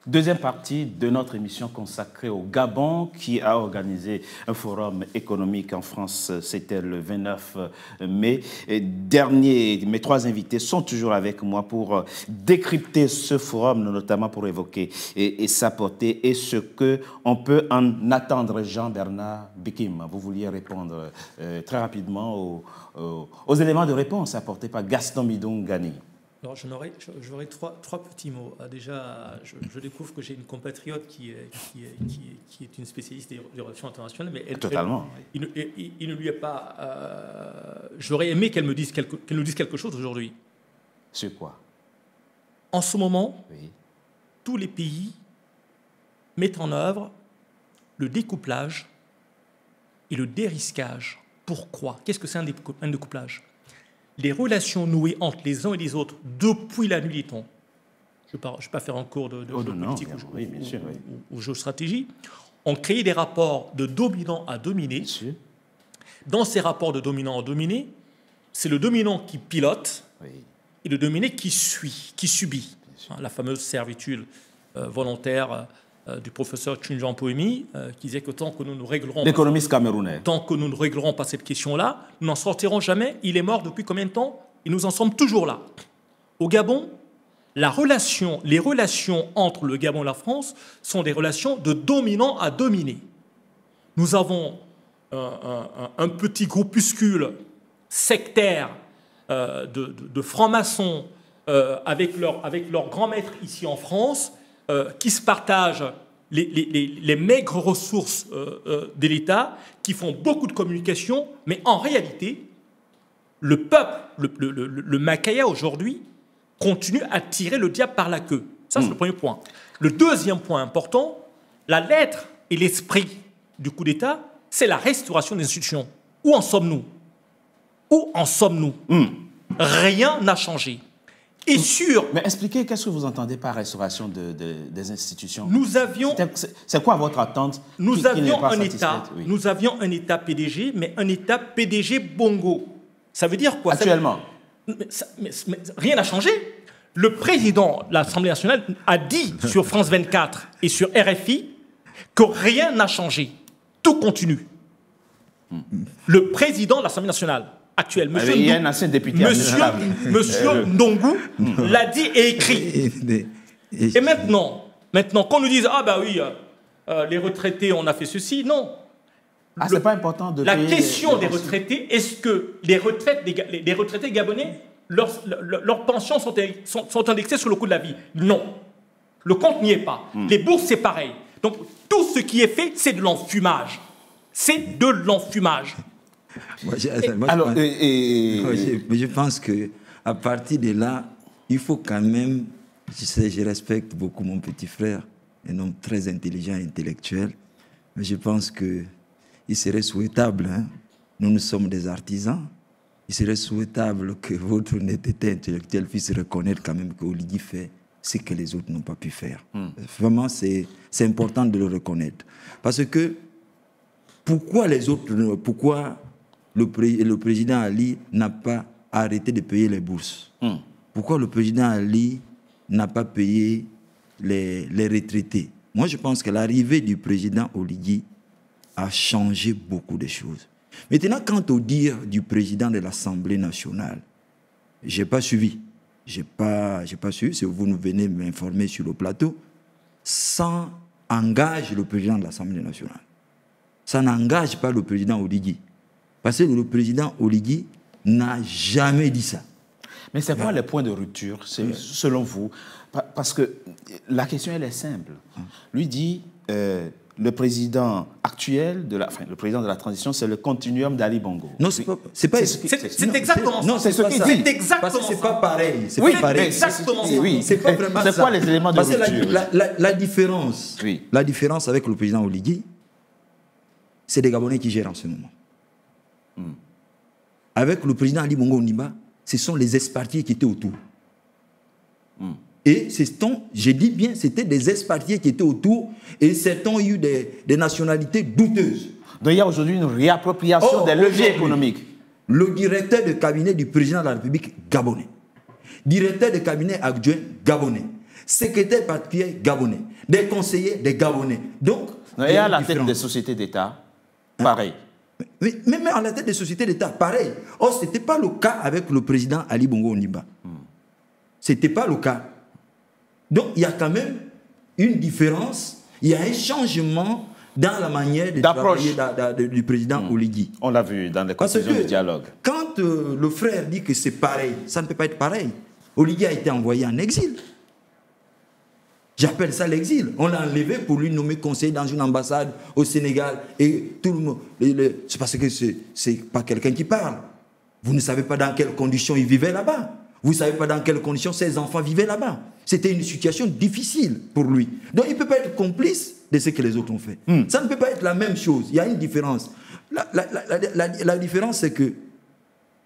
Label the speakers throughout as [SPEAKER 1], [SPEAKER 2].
[SPEAKER 1] Deuxième partie de notre émission consacrée au Gabon qui a organisé un forum économique en France. C'était le 29 mai. Mes trois invités sont toujours avec moi pour décrypter ce forum, notamment pour évoquer et sa portée et ce qu'on peut en attendre. Jean-Bernard Bikim, vous vouliez répondre très rapidement aux éléments de réponse apportés par Gaston Midongani.
[SPEAKER 2] Alors, j'aurais trois petits mots. Déjà, je découvre que j'ai une compatriote qui est une spécialiste des relations internationales, mais
[SPEAKER 1] totalement.
[SPEAKER 2] Il ne lui est pas. J'aurais aimé qu'elle nous dise quelque chose aujourd'hui.
[SPEAKER 1] Sur quoi?
[SPEAKER 2] En ce moment,
[SPEAKER 1] oui,
[SPEAKER 2] tous les pays mettent en œuvre le découplage et le dérisquage. Pourquoi? Qu'est-ce que c'est un découplage? Les relations nouées entre les uns et les autres depuis la nuit des temps, je ne vais pas faire un cours de géopolitique ou géostratégie, ont créé des rapports de dominant à dominé. Dans ces rapports de dominant à dominé, c'est le dominant qui pilote et le dominé qui suit, qui subit. La fameuse servitude volontaire du professeur Chunjan Poemi, qui disait que tant que nous ne réglerons
[SPEAKER 1] l'économiste camerounais,
[SPEAKER 2] tant que nous ne réglerons pas cette question-là, nous n'en sortirons jamais. Il est mort depuis combien de temps? Et nous en sommes toujours là. Au Gabon, les relations entre le Gabon et la France sont des relations de dominant à dominé. Nous avons un petit groupuscule sectaire de francs-maçons avec leur grand maître ici en France, qui se partagent les maigres ressources de l'État, qui font beaucoup de communication, mais en réalité, le peuple, le Makaya aujourd'hui, continue à tirer le diable par la queue. Ça, c'est le premier point. Le deuxième point important, la lettre et l'esprit du coup d'État, c'est la restauration des institutions. Où en sommes-nous? Où en sommes-nous? Rien n'a changé. Et
[SPEAKER 1] Mais expliquez, qu'est-ce que vous entendez par restauration des institutions?
[SPEAKER 2] Nous avions...
[SPEAKER 1] C'est quoi votre attente?
[SPEAKER 2] Nous avions un État PDG, mais un État PDG bongo. Ça veut dire quoi?
[SPEAKER 1] Actuellement?
[SPEAKER 2] Mais rien n'a changé. Le président de l'Assemblée nationale a dit sur France 24 et sur RFI que rien n'a changé. Tout continue. Le président de l'Assemblée nationale actuel, Monsieur Ndongo, l'a dit et écrit. Et maintenant, qu'on nous dise, ah bah oui, les retraités, on a fait ceci, non.
[SPEAKER 1] C'est pas important de
[SPEAKER 2] la question des retraités, est-ce que les retraités gabonais, leurs pensions sont indexées sur le coût de la vie? Non. Le compte n'y est pas. Les bourses, c'est pareil. Donc, tout ce qui est fait, c'est de l'enfumage. C'est de l'enfumage.
[SPEAKER 3] Mais je pense qu'à partir de là, il faut quand même, je respecte beaucoup mon petit frère, un homme très intelligent et intellectuel, mais je pense qu'il serait souhaitable, nous sommes des artisans, il serait souhaitable que votre honnêteté intellectuelle puisse reconnaître quand même qu'Oligui fait ce que les autres n'ont pas pu faire. Vraiment, c'est important de le reconnaître. Parce que, pourquoi le président Ali n'a pas arrêté de payer les bourses? Pourquoi le président Ali n'a pas payé les retraités? Moi, je pense que l'arrivée du président Oligui a changé beaucoup de choses. Maintenant, quant au dire du président de l'Assemblée nationale, je n'ai pas suivi. Je n'ai pas suivi, si vous nous venez m'informer sur le plateau, ça engage le président de l'Assemblée nationale. Ça n'engage pas le président Oligui. Parce que le président Oligui n'a jamais dit ça.
[SPEAKER 1] Mais c'est quoi les points de rupture, selon vous? Parce que la question, elle est simple. Lui dit, le président actuel, le président de la transition, c'est le continuum d'Ali Bongo.
[SPEAKER 3] Non, c'est
[SPEAKER 2] exactement ça.
[SPEAKER 1] Non, c'est ce qu'il dit.
[SPEAKER 2] C'est exactement ça.
[SPEAKER 3] C'est pas pareil. C'est
[SPEAKER 1] pas
[SPEAKER 3] pareil.
[SPEAKER 2] Exactement ça.
[SPEAKER 3] C'est pas vraiment ça.
[SPEAKER 1] C'est quoi les éléments de rupture?
[SPEAKER 3] La différence avec le président Oligui, c'est des Gabonais qui gèrent en ce moment. Avec le président Ali Bongo Ondimba, ce sont les ex-partis qui étaient autour. Et je dis bien, c'était des ex-partis qui étaient autour et certains ont eu des nationalités douteuses.
[SPEAKER 1] Donc il y a aujourd'hui une réappropriation des leviers économiques.
[SPEAKER 3] Le directeur de cabinet du président de la République gabonais, directeur de cabinet adjoint gabonais, secrétaires particuliers gabonais, des conseillers des Gabonais. Donc,
[SPEAKER 1] et à la tête des sociétés d'État, pareil.
[SPEAKER 3] Mais même à la tête des sociétés d'État, pareil. Or, ce n'était pas le cas avec le président Ali Bongo Ondimba. Ce n'était pas le cas. Donc, il y a quand même une différence, il y a un changement dans la manière de travailler du président Oligui.
[SPEAKER 1] On l'a vu dans les conclusions du dialogue.
[SPEAKER 3] Quand le frère dit que c'est pareil, ça ne peut pas être pareil. Oligui a été envoyé en exil. J'appelle ça l'exil. On l'a enlevé pour lui nommer conseiller dans une ambassade au Sénégal. Et tout le monde. C'est parce que c'est pas quelqu'un qui parle. Vous ne savez pas dans quelles conditions il vivait là-bas. Vous ne savez pas dans quelles conditions ses enfants vivaient là-bas. C'était une situation difficile pour lui. Donc il ne peut pas être complice de ce que les autres ont fait. Ça ne peut pas être la même chose. Il y a une différence. La différence, c'est que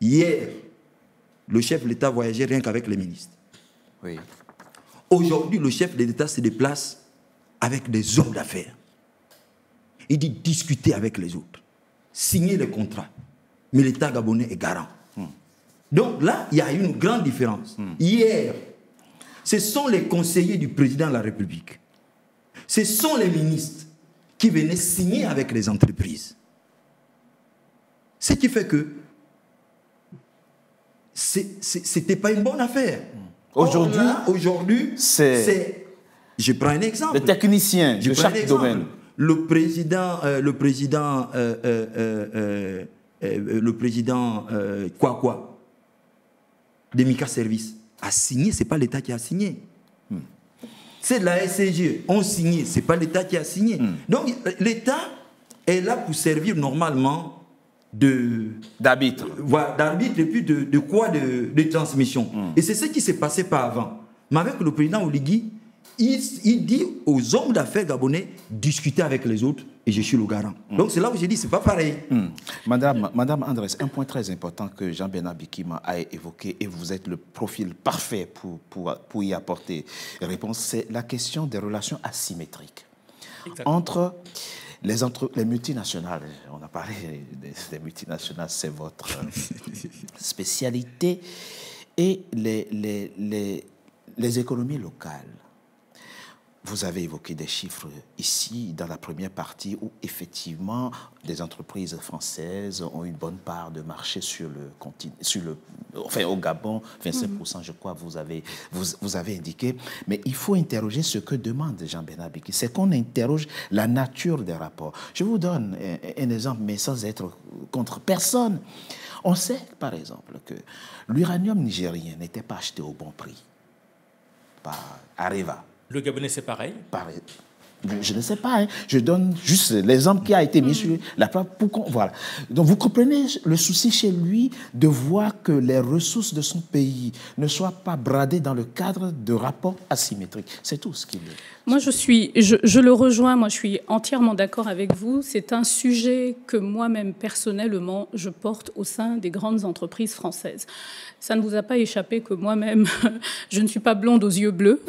[SPEAKER 3] hier, le chef de l'État voyageait rien qu'avec les ministres.
[SPEAKER 1] Oui.
[SPEAKER 3] Aujourd'hui, le chef de l'État se déplace avec des hommes d'affaires. Il dit discuter avec les autres, signer les contrats. Mais l'État gabonais est garant. Donc là, il y a une grande différence. Hier, ce sont les conseillers du président de la République. Ce sont les ministres qui venaient signer avec les entreprises. Ce qui fait que ce n'était pas une bonne affaire. Aujourd'hui, c'est... Je prends un exemple.
[SPEAKER 1] Les techniciens de chaque domaine.
[SPEAKER 3] Le président Kwakwa, de Mika Service, a signé, ce n'est pas l'État qui a signé. C'est la SCG, on signé, ce n'est pas l'État qui a signé. Donc l'État est là pour servir normalement
[SPEAKER 1] d'arbitre.
[SPEAKER 3] Voilà, d'arbitre et puis de transmission. Et c'est ce qui s'est passé par avant. Mais avec le président Oligui, il dit aux hommes d'affaires gabonais discuter avec les autres et je suis le garant. Donc c'est là où j'ai dit c'est pas pareil.
[SPEAKER 1] Madame Andrés, un point très important que Jean-Bernard Bikima a évoqué et vous êtes le profil parfait pour y apporter réponse, c'est la question des relations asymétriques. Exactement. Entre les multinationales. On a parlé des multinationales, c'est votre spécialité, et les économies locales. Vous avez évoqué des chiffres ici, dans la première partie, où effectivement, des entreprises françaises ont une bonne part de marché sur le continent, enfin au Gabon, 25%, je crois, vous avez indiqué. Mais il faut interroger ce que demande Jean-Bernard Bikima, c'est qu'on interroge la nature des rapports. Je vous donne un exemple, mais sans être contre personne. On sait, par exemple, que l'uranium nigérien n'était pas acheté au bon prix par Areva.
[SPEAKER 2] Le Gabonais, c'est pareil.
[SPEAKER 1] Je ne sais pas. Hein. Je donne juste l'exemple qui a été mis sur la plate. Voilà. Donc, vous comprenez le souci chez lui de voir que les ressources de son pays ne soient pas bradées dans le cadre de rapports asymétriques. C'est tout ce qu'il est.
[SPEAKER 4] Moi, je le rejoins. Moi, je suis entièrement d'accord avec vous. C'est un sujet que moi-même, personnellement, je porte au sein des grandes entreprises françaises. Ça ne vous a pas échappé que moi-même, je ne suis pas blonde aux yeux bleus.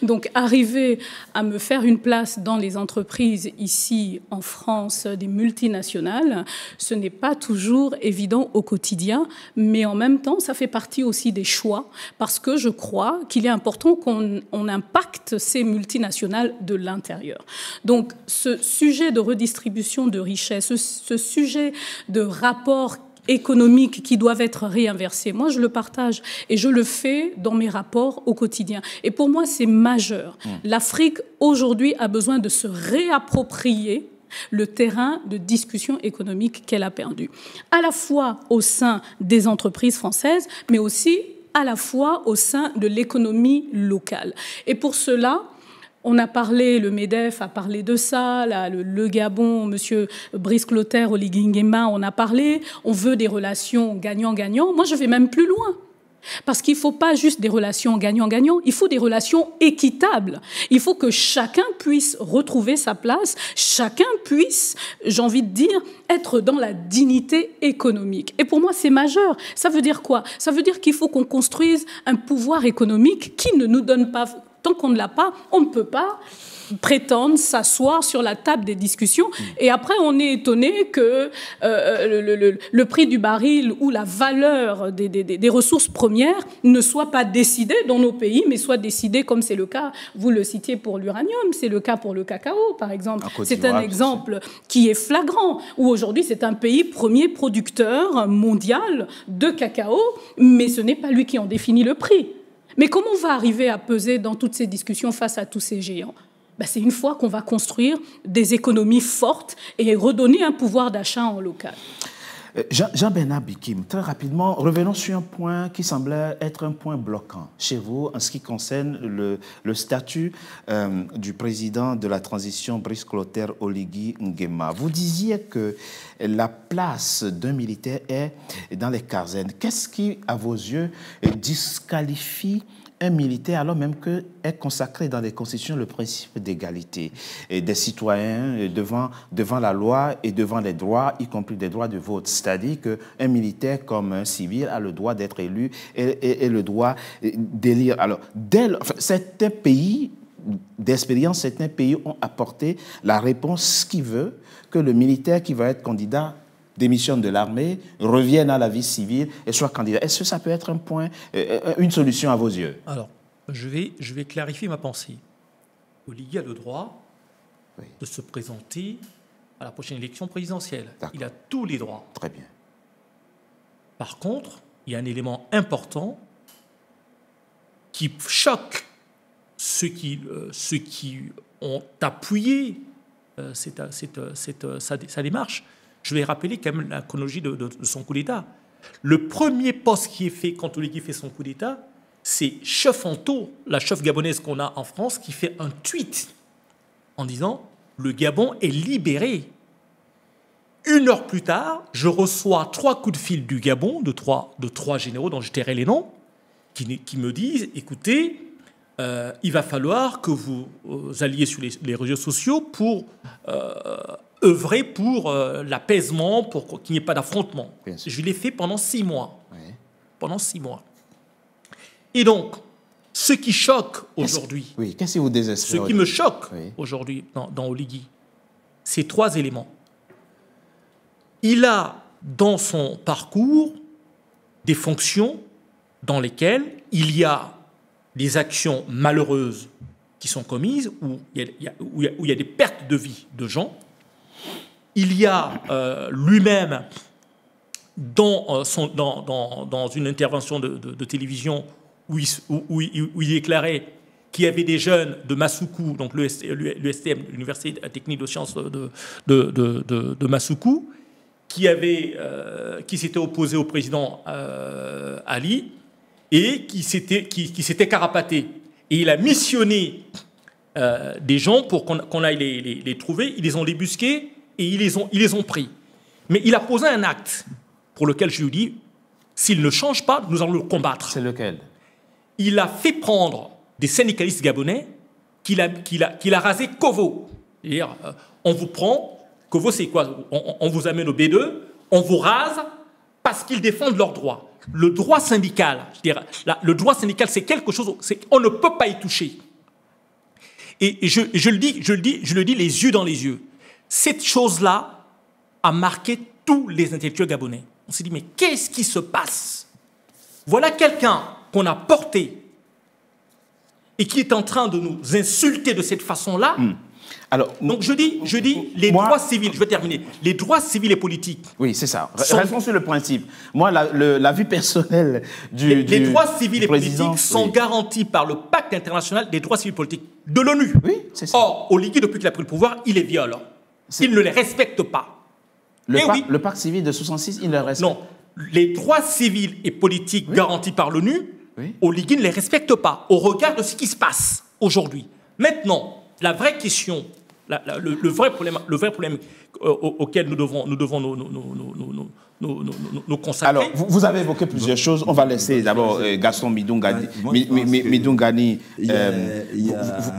[SPEAKER 4] Donc, arriver à me faire une place dans les entreprises ici en France, des multinationales, ce n'est pas toujours évident au quotidien, mais en même temps, ça fait partie aussi des choix, parce que je crois qu'il est important qu'on impacte ces multinationales de l'intérieur. Donc, ce sujet de redistribution de richesses, ce sujet de rapport économiques qui doivent être réinversés. Moi, je le partage et je le fais dans mes rapports au quotidien. Et pour moi, c'est majeur. L'Afrique, aujourd'hui, a besoin de se réapproprier le terrain de discussion économique qu'elle a perdu. À la fois au sein des entreprises françaises, mais aussi à la fois au sein de l'économie locale. Et pour cela, on a parlé, le MEDEF a parlé de ça, là, le Gabon, M. Brice Clotaire, Oligui Nguema, on a parlé. On veut des relations gagnant-gagnant. Moi, je vais même plus loin. Parce qu'il ne faut pas juste des relations gagnant-gagnant, il faut des relations équitables. Il faut que chacun puisse retrouver sa place, chacun puisse, j'ai envie de dire, être dans la dignité économique. Et pour moi, c'est majeur. Ça veut dire quoi? Ça veut dire qu'il faut qu'on construise un pouvoir économique qui ne nous donne pas Tant qu'on ne l'a pas, on ne peut pas prétendre s'asseoir sur la table des discussions. Et après, on est étonné que le prix du baril ou la valeur des ressources premières ne soit pas décidé dans nos pays, mais soit décidé comme c'est le cas, vous le citiez pour l'uranium, c'est le cas pour le cacao, par exemple. C'est un exemple qui est flagrant, où aujourd'hui, c'est un pays premier producteur mondial de cacao, mais ce n'est pas lui qui en définit le prix. Mais comment on va arriver à peser dans toutes ces discussions face à tous ces géants ? C'est une fois qu'on va construire des économies fortes et redonner un pouvoir d'achat en local.
[SPEAKER 1] Jean-Bernard Bikim, très rapidement, revenons sur un point qui semblait être un point bloquant chez vous en ce qui concerne le statut du président de la transition, Brice Clotaire Oligui Nguema. Vous disiez que la place d'un militaire est dans les casernes. Qu'est-ce qui, à vos yeux, disqualifie un militaire alors même qu'est consacré dans les constitutions le principe d'égalité des citoyens devant la loi et devant les droits, y compris des droits de vote. C'est-à-dire qu'un militaire comme un civil a le droit d'être élu et le droit d'élire. Alors, certains pays d'expérience, certains pays ont apporté la réponse qui veut que le militaire qui va être candidat démissionne de l'armée, revienne à la vie civile et soit candidat. Est-ce que ça peut être un point, une solution à vos yeux?
[SPEAKER 2] Alors, je vais clarifier ma pensée. Oligui a le droit de se présenter à la prochaine élection présidentielle. Il a tous les droits.
[SPEAKER 1] Très bien.
[SPEAKER 2] Par contre, il y a un élément important qui choque ceux qui ont appuyé sa démarche. Je vais rappeler quand même la chronologie de son coup d'État. Le premier poste qui est fait quand Oligui fait son coup d'État, c'est Chef Anto, la chef gabonaise qu'on a en France, qui fait un tweet en disant « Le Gabon est libéré ». 1 heure plus tard, je reçois 3 coups de fil du Gabon, de trois généraux dont je tairai les noms, qui me disent « Écoutez, il va falloir que vous alliez sur les réseaux sociaux pour œuvrer pour l'apaisement, pour qu'il n'y ait pas d'affrontement. » Je l'ai fait pendant 6 mois. Oui. Pendant 6 mois. Et donc, ce qui choque aujourd'hui,
[SPEAKER 1] qu'est-ce qui vous désespère?
[SPEAKER 2] Ce qui me choque aujourd'hui dans Oligui, c'est 3 éléments. Il a dans son parcours des fonctions dans lesquelles il y a des actions malheureuses qui sont commises, où il y a des pertes de vie de gens. Il y a lui-même, dans une intervention de télévision, où il déclarait qu'il y avait des jeunes de Massoukou, donc l'USTM, l'Université technique de sciences de Massoukou, qui s'étaient opposés au président Ali et qui s'étaient carapatés. Et il a missionné des gens pour qu'on aille les trouver. Ils les ont débusqués et ils les ont pris. Mais il a posé un acte pour lequel je lui dis, s'il ne change pas, nous allons le combattre.
[SPEAKER 1] C'est lequel?
[SPEAKER 2] Il a fait prendre des syndicalistes gabonais qu'il a rasé Kovo. C'est-à-dire, on vous prend, Kovo c'est quoi? On vous amène au B2, on vous rase parce qu'ils défendent leurs droits. Le droit syndical, le droit syndical, c'est quelque chose, on ne peut pas y toucher. Et je le dis les yeux dans les yeux. Cette chose-là a marqué tous les intellectuels gabonais. On s'est dit, mais qu'est-ce qui se passe? Voilà quelqu'un qu'on a porté et qui est en train de nous insulter de cette façon-là.
[SPEAKER 1] Alors,
[SPEAKER 2] donc je dis les droits civils, je vais terminer, les droits civils et politiques.
[SPEAKER 1] Oui, c'est ça. Restons sur le principe. Moi, la vie personnelle
[SPEAKER 2] les droits civils et politiques sont garantis par le pacte international des droits civils et politiques de l'ONU.
[SPEAKER 1] Oui, c'est ça.
[SPEAKER 2] Or, Oligui, depuis qu'il a pris le pouvoir, il les viole. Il ne les respecte pas.
[SPEAKER 1] Le pacte civil de 66, il le respecte.
[SPEAKER 2] Non, les droits civils et politiques garantis par l'ONU, Oligui ne les respecte pas au regard de ce qui se passe aujourd'hui. Maintenant, la vraie question, le vrai problème auquel nous devons nous consacrer.
[SPEAKER 1] Alors, vous avez évoqué plusieurs choses. On va laisser d'abord Gaston Midungani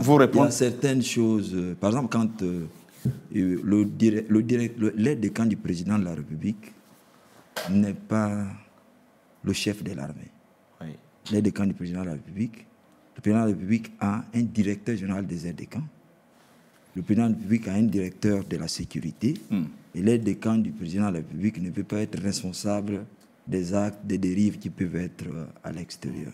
[SPEAKER 1] vous répondre.
[SPEAKER 3] Il y a certaines choses. Par exemple, quand l'aide de camp du président de la République n'est pas le chef de l'armée. L'aide de camp du président de la République Le président de la République a un directeur général des aides de camp. Le président de la République a un directeur de la sécurité. Et l'aide de camp du président de la République ne peut pas être responsable des actes, des dérives qui peuvent être à l'extérieur.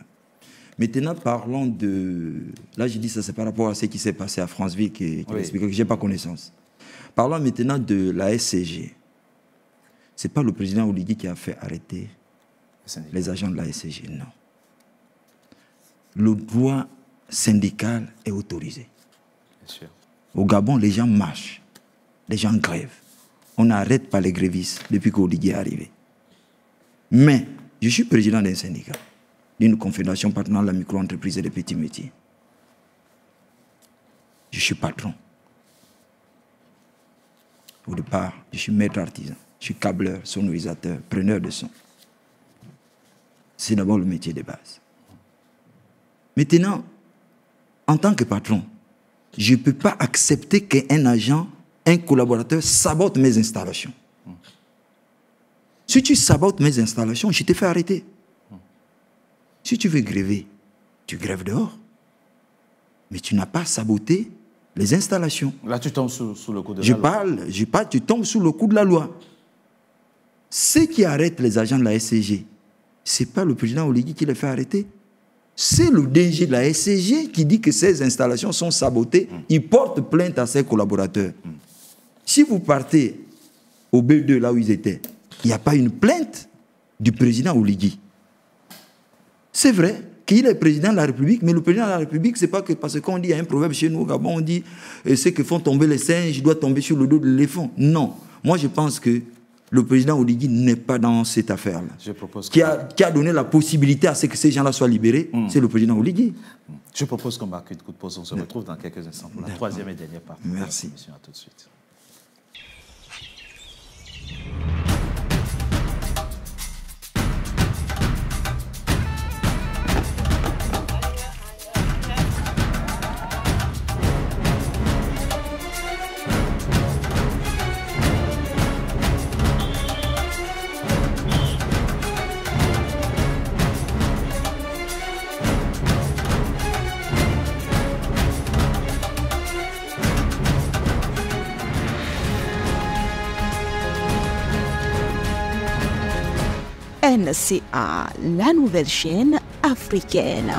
[SPEAKER 3] Maintenant, parlons de... Là, je dis ça, c'est par rapport à ce qui s'est passé à Franceville qui explique que je n'ai pas connaissance. Parlons maintenant de la SCG. Ce n'est pas le président Oligui qui a fait arrêter les agents de la SCG, non. Le droit syndical est autorisé.
[SPEAKER 1] Bien sûr.
[SPEAKER 3] Au Gabon, les gens marchent, les gens grèvent. On n'arrête pas les grévistes depuis qu'Oligui est arrivé. Mais je suis président d'un syndicat, d'une confédération partenant la micro-entreprise et les petits métiers. Je suis patron. Au départ, je suis maître artisan, je suis câbleur, sonorisateur, preneur de son. C'est d'abord le métier de base. Maintenant, en tant que patron, je ne peux pas accepter qu'un agent, un collaborateur sabote mes installations. Si tu sabotes mes installations, je te fais arrêter. Si tu veux gréver, tu grèves dehors. Mais tu n'as pas saboté les installations.
[SPEAKER 1] Là, tu tombes sous le coup de la loi.
[SPEAKER 3] Tu tombes sous le coup de la loi. Ceux qui arrêtent les agents de la SCG, ce n'est pas le président Oligui qui les fait arrêter. C'est le DG de la SCG qui dit que ces installations sont sabotées. Il porte plainte à ses collaborateurs. Si vous partez au B2, là où ils étaient, il n'y a pas une plainte du président Oligui. C'est vrai qu'il est président de la République, mais le président de la République, ce n'est pas que parce qu'on dit, il y a un proverbe chez nous au Gabon, on dit ce que font tomber les singes doit tomber sur le dos de l'éléphant. Non. Moi, je pense que le président Oligui n'est pas dans cette affaire-là. Qui a donné la possibilité à ce que ces gens-là soient libérés, c'est le président Oligui.
[SPEAKER 1] Je propose qu'on marque une coup de pause. On se retrouve dans quelques instants pour la troisième et dernière partie.
[SPEAKER 3] Merci.
[SPEAKER 1] À tout de suite.
[SPEAKER 5] NCA, la nouvelle chaîne africaine.